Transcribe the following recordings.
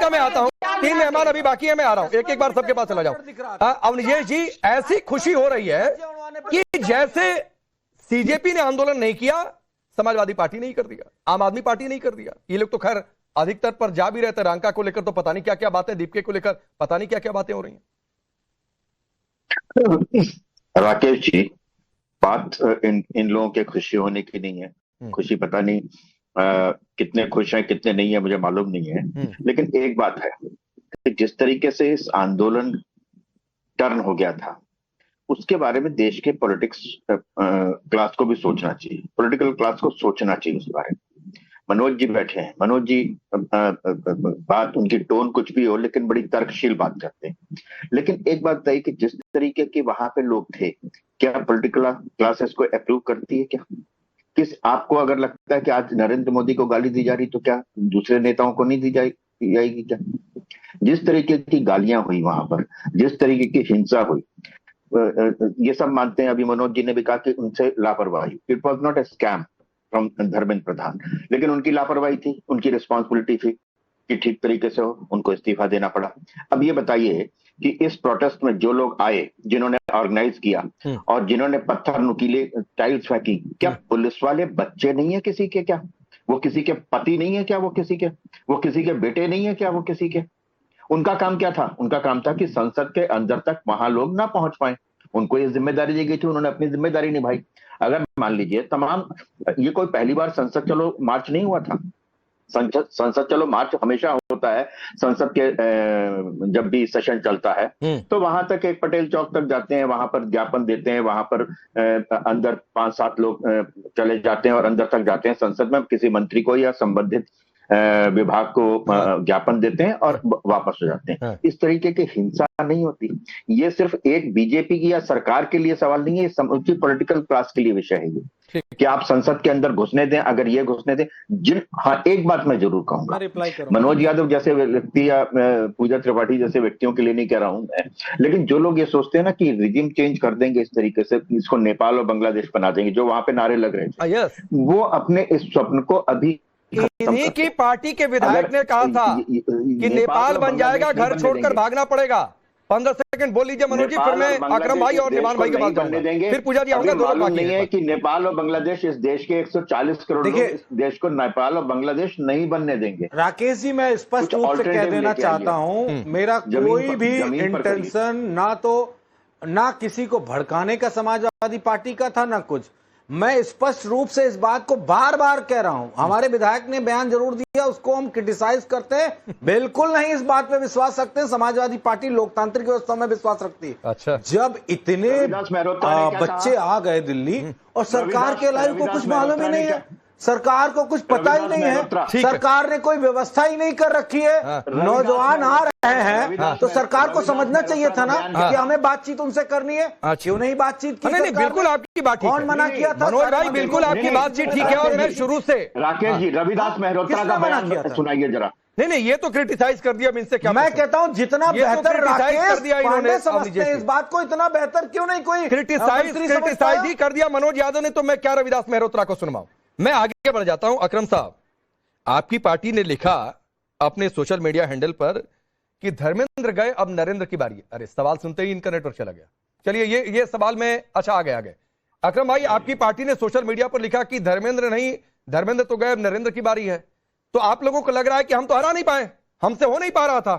राधिका मैं आता हूँ, 3 मेहमान अभी बाकी है, मैं आ रहा हूँ, एक एक बार सबके पास चला जाऊं। अवनिजेश जी, ऐसी खुशी हो रही है कि जैसे सीजेपी ने आंदोलन नहीं किया, समाजवादी पार्टी नहीं कर दिया, आम आदमी पार्टी नहीं कर दिया। ये लोग तो खैर अधिकतर पर जा भी रहते, रांका को लेकर तो पता नहीं क्या क्या बातें, दीपके को लेकर पता नहीं क्या क्या बातें हो रही हैं। राकेश जी, बात इन लोगों के खुशी होने की नहीं है। खुशी पता नहीं कितने खुश हैं कितने नहीं है, मुझे मालूम नहीं है। लेकिन एक बात है कि जिस तरीके से इस आंदोलन टर्न हो गया था, उसके बारे में देश के पॉलिटिक्स क्लास को भी सोचना चाहिए, पॉलिटिकल क्लास को सोचना चाहिए उस बारे में। मनोज जी बैठे हैं, मनोज जी बात उनकी टोन कुछ भी हो लेकिन बड़ी तर्कशील बात करते हैं। लेकिन एक बात है कि जिस तरीके के वहां पे लोग थे, क्या पॉलिटिकल क्लास इसको अप्रूव करती है? क्या किस आपको अगर लगता है कि आज नरेंद्र मोदी को गाली दी जा रही, तो क्या दूसरे नेताओं को नहीं दी जाएगी क्या? जिस तरीके की गालियां हुई वहां पर, जिस तरीके की हिंसा हुई, ये सब मानते हैं। अभी मनोज जी ने भी कहा कि उनसे लापरवाही, it was not a scam from Dharmendra Pradhan, लेकिन उनकी लापरवाही थी, उनकी रिस्पॉन्सिबिलिटी थी कि ठीक तरीके से हो, उनको इस्तीफा देना पड़ा। अब ये बताइए कि इस प्रोटेस्ट में जो लोग आए, जिन्होंने ऑर्गेनाइज किया और जिन्होंने पत्थर नुकीले टाइल्स फेंकी, क्या पुलिस वाले बच्चे नहीं है किसी के? क्या वो किसी के पति नहीं है? क्या वो किसी के बेटे नहीं है? क्या वो किसी के? उनका काम क्या था? उनका काम था कि संसद के अंदर तक वहां लोग ना पहुंच पाए। उनको ये जिम्मेदारी दी गई थी, उन्होंने अपनी जिम्मेदारी निभाई। अगर मान लीजिए तमाम, ये कोई पहली बार संसद चलो मार्च नहीं हुआ था। संसद चलो मार्च हमेशा होता है, संसद के जब भी सेशन चलता है तो वहां तक एक पटेल चौक तक जाते हैं, वहां पर ज्ञापन देते हैं, वहां पर अंदर 5-7 लोग चले जाते हैं और अंदर तक जाते हैं संसद में, किसी मंत्री को या संबंधित विभाग को ज्ञापन देते हैं और वापस हो जाते हैं। इस तरीके की हिंसा नहीं होती। ये सिर्फ एक बीजेपी की या सरकार के लिए सवाल नहीं है, ये समूची पॉलिटिकल क्लास के लिए विषय है ये कि आप संसद के अंदर घुसने दें। अगर ये घुसने दें, हाँ एक बात मैं जरूर कहूंगा, मनोज यादव जैसे व्यक्ति या पूजा त्रिपाठी जैसे व्यक्तियों के लिए नहीं कह रहा हूं मैं, लेकिन जो लोग ये सोचते हैं ना कि रिजिम चेंज कर देंगे इस तरीके से, इसको नेपाल और बांग्लादेश बना देंगे, जो वहां पे नारे लग रहे थे, वो अपने इस स्वप्न को अभी, इन्हीं की पार्टी के विधायक ने कहा था कि नेपाल बन जाएगा, घर छोड़कर भागना पड़ेगा। 15 सेकंड बोल लीजिए मनोज जी, फिर मैं अकरम भाई और निमान भाई के पास जाऊंगा, फिर पूजा जी आऊंगा। दोनों नहीं है कि नेपाल और बांग्लादेश, इस देश के 140 करोड़ लोग इस देश को नेपाल और बांग्लादेश नहीं बनने देंगे। राकेश जी, मैं स्पष्ट रूप से कह देना चाहता हूं, मेरा कोई भी इंटेंशन ना किसी को भड़काने का समाजवादी पार्टी का था, ना कुछ। मैं स्पष्ट रूप से इस बात को बार बार कह रहा हूं। हमारे विधायक ने बयान जरूर दिया, उसको हम क्रिटिसाइज करते हैं, बिल्कुल नहीं इस बात पे विश्वास रखते हैं। समाजवादी पार्टी लोकतांत्रिक व्यवस्था में विश्वास रखती है। अच्छा, जब इतने बच्चे आ गए दिल्ली और सरकार के लाइव को कुछ मालूम ही नहीं है, सरकार को कुछ पता ही नहीं है, सरकार ने कोई व्यवस्था ही नहीं कर रखी है, नौजवान आ रहे हैं तो सरकार को समझना चाहिए था ना कि हमें बातचीत उनसे करनी है। क्यों नहीं बातचीत की? नहीं, बिल्कुल आपकी बात ठीक है। कौन मना किया था? मनोज भाई, बिल्कुल आपकी बातचीत ठीक है। और मैं शुरू से राकेश जी, रविदास मेहरोत्रा का बयान सुनाइए जरा। नहीं, ये तो क्रिटिसाइज कर दिया, इनसे क्या मैं कहता हूं जितना बेहतर कर दिया इन्होंने, समझते हैं इस बात को, इतना बेहतर क्यों नहीं कोई क्रिटिसाइज ही कर दिया मनोज यादव ने। तो मैं क्या रविदास मेहरोत्रा को सुनवाऊं? मैं आगे बढ़ जाता हूं। अकरम साहब, आपकी पार्टी ने लिखा अपने सोशल मीडिया हैंडल पर कि धर्मेंद्र गए, अब नरेंद्र की बारी है। अरे सवाल सुनते ही इनका नेटवर्क चला गया। चलिए ये सवाल में, अच्छा आ गए। अकरम भाई, आपकी पार्टी ने सोशल मीडिया पर लिखा कि धर्मेंद्र तो गए, अब नरेंद्र की बारी है। तो आप लोगों को लग रहा है कि हम तो हरा नहीं पाए, हमसे हो नहीं पा रहा था,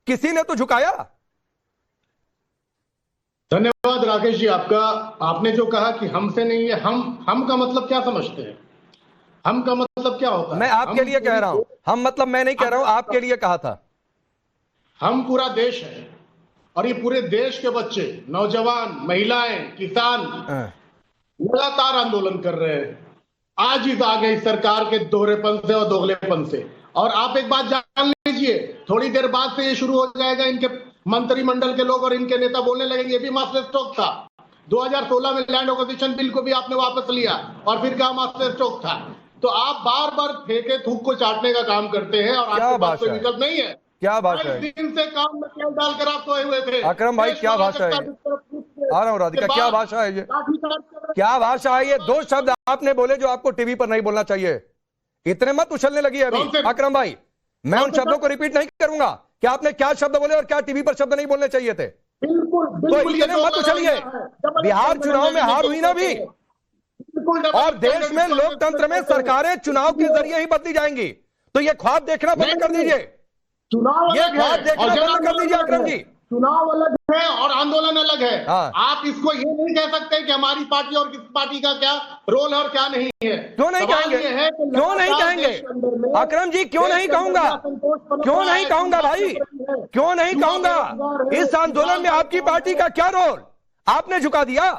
किसी ने तो झुकाया। धन्यवाद राकेश जी आपका। आपने जो कहा कि हमसे नहीं है, हम का मतलब क्या समझते हैं? हम का मतलब क्या होता है? मैं आपके लिए कह रहा हूं, हम मतलब मैं नहीं कह रहा हूं, आपके लिए कहा था। हम पूरा देश है और ये पूरे देश के बच्चे, नौजवान, महिलाएं, किसान लगातार आंदोलन कर रहे हैं। आज ही आ गए सरकार के दोहरेपन से और दोगलेपन से। और आप एक बात जान लीजिए, थोड़ी देर बाद से ये शुरू हो जाएगा, इनके मंत्रिमंडल के लोग और इनके नेता बोलने लगेंगे ये भी मास्टर स्ट्रोक था। 2016 में लैंड एक्विजिशन बिल को भी आपने वापस लिया और फिर क्या मास्टर स्ट्रोक था। तो आप बार बार फेंके थूक को चाटने का काम करते हैं और आपके पास कोई विकल्प नहीं है। क्या भाषा है? दिन से काम में तेल डालकर आप सोए हुए थे। अकरम भाई, क्या भाषा है? आ रहा हूं राधिका, क्या भाषा है ये? क्या भाषा है ये? 2 शब्द आपने बोले जो आपको टीवी पर नहीं बोलना चाहिए। इतने मत उछलने लगी अभी। अकरम भाई, मैं उन शब्दों को रिपीट नहीं करूंगा कि आपने क्या शब्द बोले और क्या टीवी पर शब्द नहीं बोलने चाहिए थे। तो इतने मत उछलिए। बिहार चुनाव में हार हुई ना भी, और देश में लोकतंत्र में सरकारें चुनाव के जरिए ही बदली जाएंगी। तो ये ख्वाब देखना बंद कर दीजिए, ये ख्वाब देखना बंद कर दीजिए अकरम जी। चुनाव अलग है और आंदोलन अलग है। हाँ। आप इसको ये नहीं कह सकते कि हमारी पार्टी और किस पार्टी का क्या रोल है और क्या नहीं है। क्यों नहीं कहेंगे, क्यों नहीं कहेंगे अकरम जी, क्यों नहीं कहूंगा, क्यों नहीं कहूंगा भाई, क्यों नहीं कहूंगा। इस आंदोलन में आपकी पार्टी का क्या रोल, आपने झुका दिया।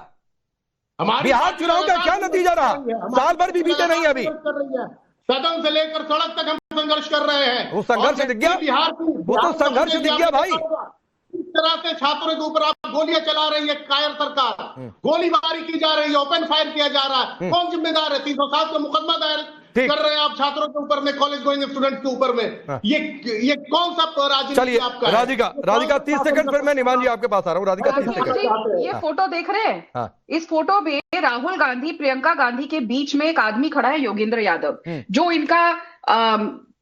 बिहार चुनाव का क्या नतीजा रहा, साल भर भी बीते नहीं अभी। सदन से लेकर सड़क तक हम संघर्ष कर रहे हैं। वो संघर्ष दिख गया, बिहार वो तो संघर्ष दिख गया भाई। इस तरह से छात्रों के ऊपर आप गोलियां चला रही है कायर सरकार, गोलीबारी की जा रही है, ओपन फायर किया जा रहा है, कौन जिम्मेदार है? 307 का मुकदमा दायर कर रहे हैं आप छात्रों के ऊपर में, कॉलेज गोइंग स्टूडेंट के ऊपर में। ये कौन सा राजनीति आपका है? राधिका 30 सेकंड, फिर मैं निमान जी आपके पास आ रहा हूँ। राधिका 30 सेकंड। ये फोटो देख रहे हैं, इस फोटो में राहुल गांधी प्रियंका गांधी के बीच में एक आदमी खड़ा है, योगेंद्र यादव, जो इनका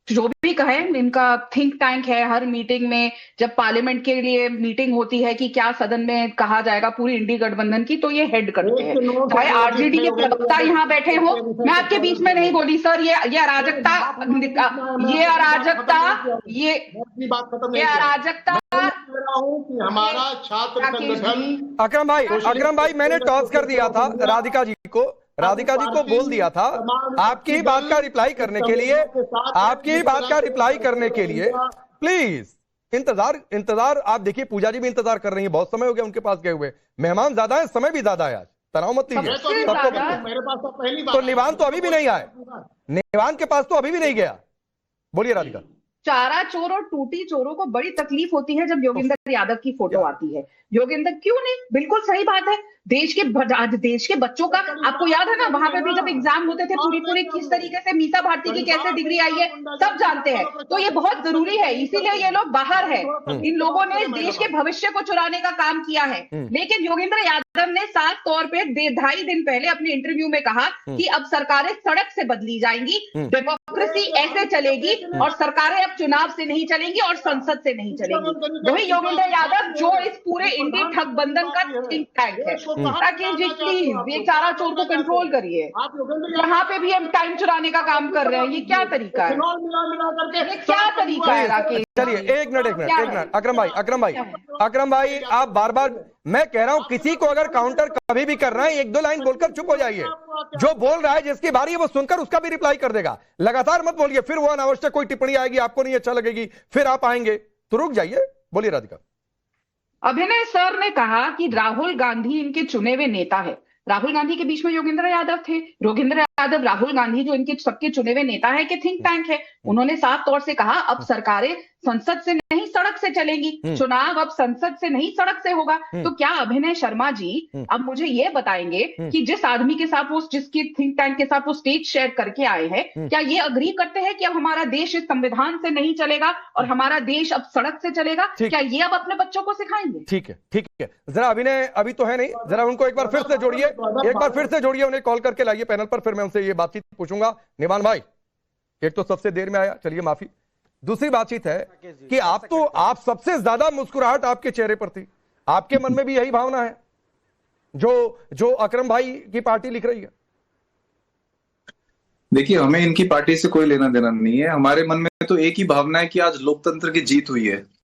जो भी कहे इनका थिंक टैंक है। हर मीटिंग में जब पार्लियामेंट के लिए मीटिंग होती है कि क्या सदन में कहा जाएगा पूरी इंडी गठबंधन की, तो ये हेड करते हैं। चाहे आरजेडी के प्रवक्ता यहाँ बैठे हो, मैं आपके बीच में नहीं बोली सर, ये अराजकता, ये अराजकता, ये अराजकता हमारा छात्र संगठन। अकरम भाई मैंने टॉस कर दिया था राधिका जी को बोल दिया था आपकी ही बात का रिप्लाई करने के लिए, आपकी ही बात का रिप्लाई करने के लिए। प्लीज इंतजार आप देखिए, पूजा जी भी इंतजार कर रही है, बहुत समय हो गया उनके पास गए हुए। मेहमान ज्यादा है, समय भी ज्यादा है, आज तनाव मत लीजिए। मेरे पास तो पहली बार, तो निवान तो अभी भी नहीं आए, निवान के पास तो अभी भी नहीं गया। बोलिए राधिका। चारा चोर और टूटी चोरों को बड़ी तकलीफ होती है जब योगेंद्र यादव की फोटो आती है। योगेंद्र क्यों नहीं, बिल्कुल सही बात है। देश के बच्चों का आपको याद है ना, वहां पे भी जब एग्जाम होते थे पूरी किस तरीके से मीसा भारती की कैसे डिग्री आई है सब जानते हैं। तो ये बहुत जरूरी है, इसीलिए ये लोग बाहर है। इन लोगों ने देश के भविष्य को चुराने का काम किया है। लेकिन योगेंद्र यादव ने साफ तौर पे 2.5 दिन पहले अपने इंटरव्यू में कहा कि अब सरकारें सड़क से बदली जाएंगी, डेमोक्रेसी ऐसे चलेगी और सरकारें अब चुनाव से नहीं चलेंगी और संसद से नहीं चलेंगी। वही योगेंद्र यादव जो इस पूरे इंडी ठगबंधन का थिंक टैंक है। राकेश जी प्लीज ये चारा चोर को कंट्रोल करिए। यहाँ पे भी हम टाइम चुराने का काम कर रहे हैं, ये क्या तरीका है? ये क्या तरीका है राकेश? चलिए एक मिनट अकरम भाई आप बार बार, मैं कह रहा हूं किसी को अगर काउंटर कभी भी कर रहा है, 1-2 लाइन बोलकर चुप हो जाइए। जो बोल रहा है जिसकी बारी है वो सुनकर उसका भी रिप्लाई कर देगा। लगातार मत बोलिए, फिर वो अनावश्यक कोई टिप्पणी आएगी, आपको नहीं अच्छा लगेगी, फिर आप आएंगे, तो रुक जाइए। बोलिए राधिका। अभिनय सर ने कहा कि राहुल गांधी इनके चुने हुए नेता है। राहुल गांधी के बीच में योगेंद्र यादव थे। योगेंद्र यादव राहुल गांधी जो इनके सबके चुने हुए नेता है कि थिंक टैंक है, उन्होंने साफ तौर से कहा अब सरकारें संसद से नहीं सड़क से चलेंगी, चुनाव अब संसद से नहीं सड़क से होगा। तो क्या अभिनय शर्मा जी अब मुझे ये बताएंगे कि जिस आदमी के साथ वो, जिसके थिंक टैंक के साथ वो स्टेज शेयर करके आए हैं, क्या ये अग्री करते हैं कि अब हमारा देश इस संविधान से नहीं चलेगा और हमारा देश अब सड़क से चलेगा? क्या ये अब अपने बच्चों को सिखाएंगे? ठीक है, जरा अभिनय अभी तो है नहीं, जरा उनको एक बार फिर से जोड़िए, उन्हें कॉल करके लाइए पैनल पर, फिर मैं उनसे ये बातचीत पूछूंगा। निमान भाई एक तो सबसे देर में आया, चलिए माफी। दूसरी बातचीत है कि आप सबसे ज्यादा मुस्कुराहट आपके चेहरे पर थी, आपके मन में भी यही भावना है जो अकरम भाई की पार्टी लिख रही है? देखिए, हमें इनकी पार्टी से कोई लेना देना नहीं है। हमारे मन में तो एक ही भावना है कि आज लोकतंत्र की जीत हुई है।